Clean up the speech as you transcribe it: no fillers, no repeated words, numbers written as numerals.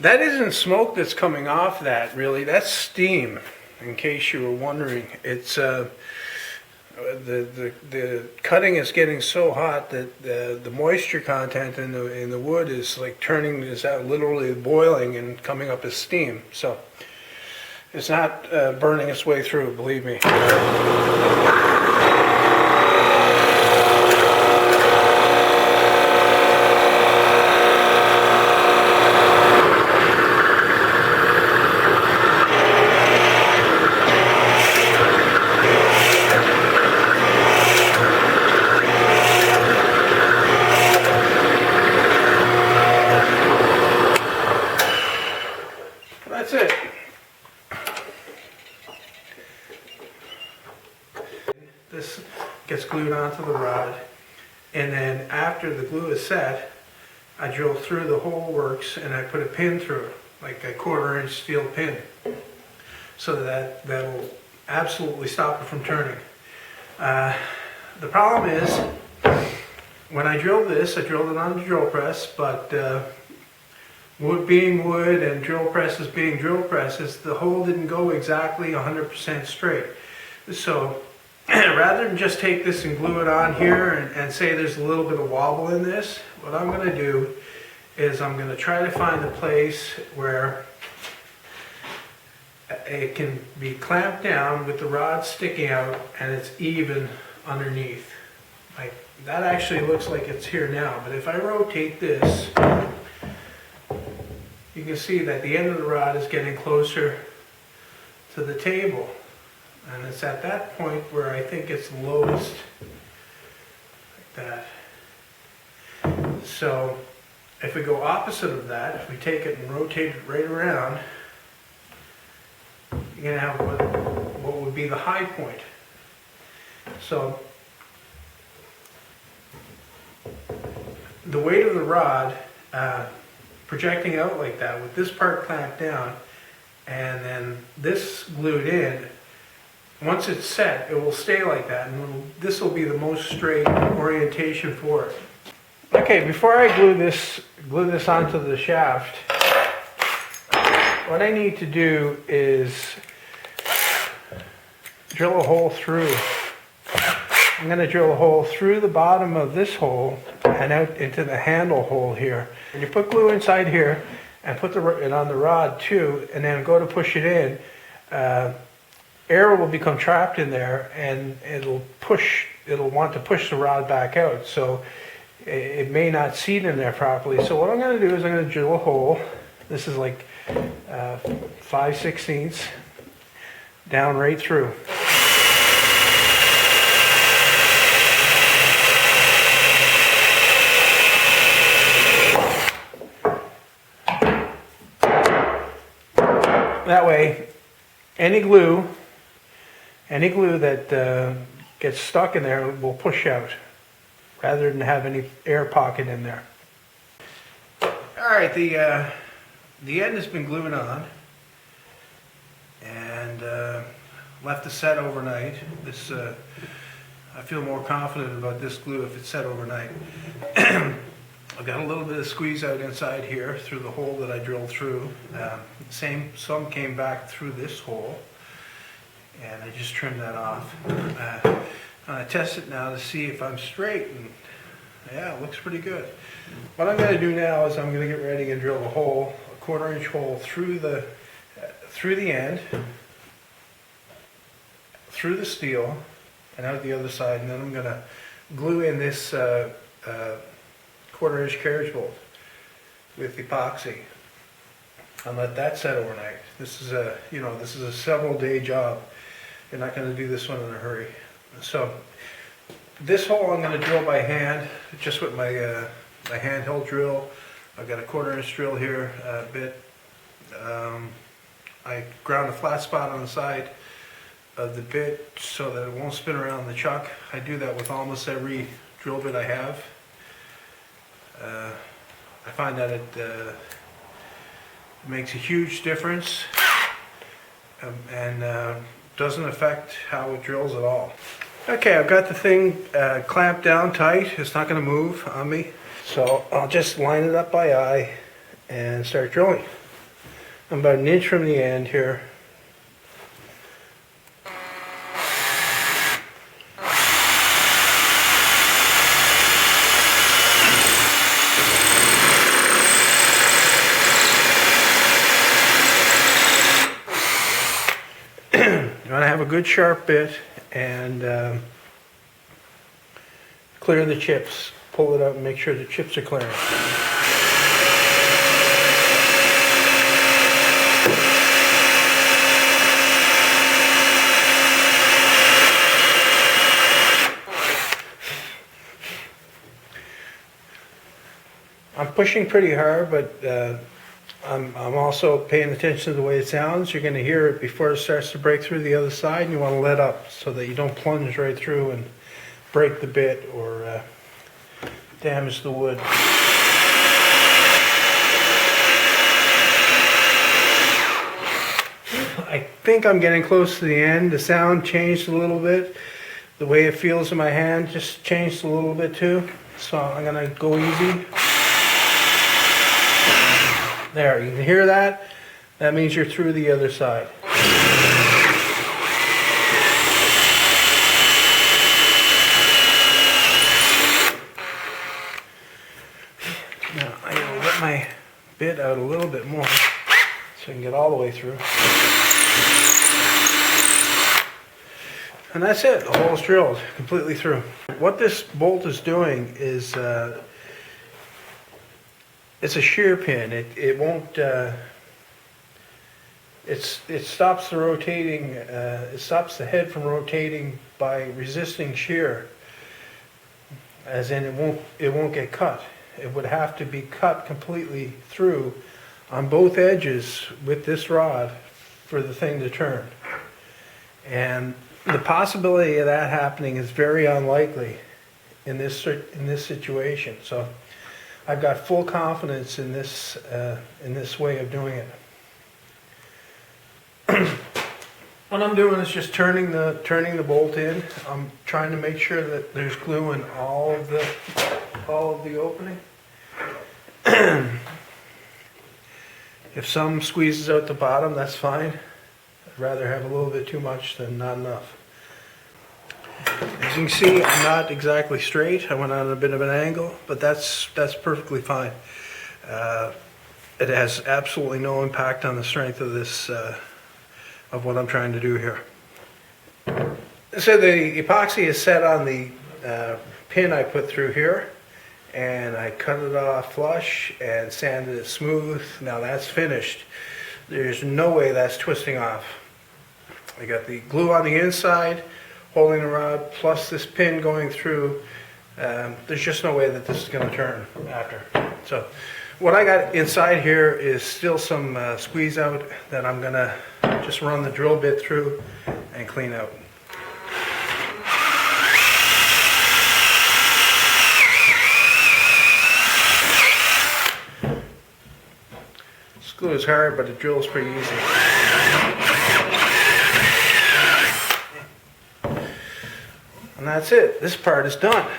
That isn't smoke that's coming off that, really. That's steam, in case you were wondering. It's the cutting is getting so hot that the moisture content in the wood is like literally boiling and coming up as steam. So it's not burning its way through, believe me. That's it. This gets glued onto the rod, and then after the glue is set, I drill through the whole works and I put a pin through it, like a 1/4-inch steel pin, so that'll absolutely stop it from turning. The problem is, when I drilled this, I drilled it on the drill press, but wood being wood and drill presses being drill presses, the hole didn't go exactly 100% straight. So rather than just take this and glue it on here and say there's a little bit of wobble in this, what I'm going to do is I'm going to try to find a place where it can be clamped down with the rod sticking out and it's even underneath. Like that actually looks like it's here now, but if I rotate this, you can see that the end of the rod is getting closer to the table. And it's at that point where I think it's lowest, like that. So if we go opposite of that, if we take it and rotate it right around, you're going to have what would be the high point. So the weight of the rod projecting out like that with this part clamped down and then this glued in, once it's set, it will stay like that, and this will be the most straight orientation for it. Okay, before I glue this onto the shaft, what I need to do is drill a hole through. I'm going to drill a hole through the bottom of this hole and out into the handle hole here. And you put glue inside here and put it on the rod too, and then go to push it in. Air will become trapped in there, and it'll want to push the rod back out. So it may not seat in there properly. So what I'm going to do is I'm going to drill a hole. This is like 5/16 down right through. That way, any glue that gets stuck in there will push out, rather than have any air pocket in there. All right, the end has been glued on, and left to set overnight. This I feel more confident about this glue if it's set overnight. I've got a little bit of squeeze out inside here through the hole that I drilled through. Some came back through this hole, and I just trimmed that off. I test it now to see if I'm straight, and yeah, it looks pretty good. What I'm going to do now is I'm going to get ready and drill a hole, a 1/4-inch hole through the end, through the steel, and out the other side, and then I'm going to glue in this 1/4-inch carriage bolt with epoxy and let that set overnight. This is a several-day job. You're not going to do this one in a hurry. So this hole I'm going to drill by hand, just with my my handheld drill. I've got a 1/4-inch drill here, bit. I ground a flat spot on the side of the bit so that it won't spin around the chuck. I do that with almost every drill bit I have. I find that it makes a huge difference and doesn't affect how it drills at all. Okay, I've got the thing clamped down tight. It's not going to move on me. So I'll just line it up by eye and start drilling. I'm about an inch from the end here. You want to have a good sharp bit and clear the chips. Pull it out and make sure the chips are clearing. I'm pushing pretty hard, but I'm also paying attention to the way it sounds. You're going to hear it before it starts to break through the other side, and you want to let up so that you don't plunge right through and break the bit or damage the wood. I think I'm getting close to the end. The sound changed a little bit. The way it feels in my hand just changed a little bit too. So I'm going to go easy. There, you can hear that? That means you're through the other side. Now, I'm going to get my bit out a little bit more so I can get all the way through. And that's it, the hole's drilled completely through. What this bolt is doing is it's a shear pin. It won't. It stops the rotating. It stops the head from rotating by resisting shear. As in, it won't get cut. It would have to be cut completely through on both edges with this rod for the thing to turn. And the possibility of that happening is very unlikely in this situation. So I've got full confidence in this way of doing it. What I'm doing is just turning the bolt in. I'm trying to make sure that there's glue in all of the opening. If some squeezes out the bottom, that's fine. I'd rather have a little bit too much than not enough. As you can see, I'm not exactly straight. I went on a bit of an angle, but that's perfectly fine. It has absolutely no impact on the strength of this, of what I'm trying to do here. So the epoxy is set on the pin I put through here, and I cut it off flush and sanded it smooth. Now that's finished. There's no way that's twisting off. I got the glue on the inside holding the rod, plus this pin going through. There's just no way that this is going to turn after. So what I got inside here is still some squeeze out that I'm going to just run the drill bit through and clean out. This glue is hard, but the drill is pretty easy. And that's it. This part is done.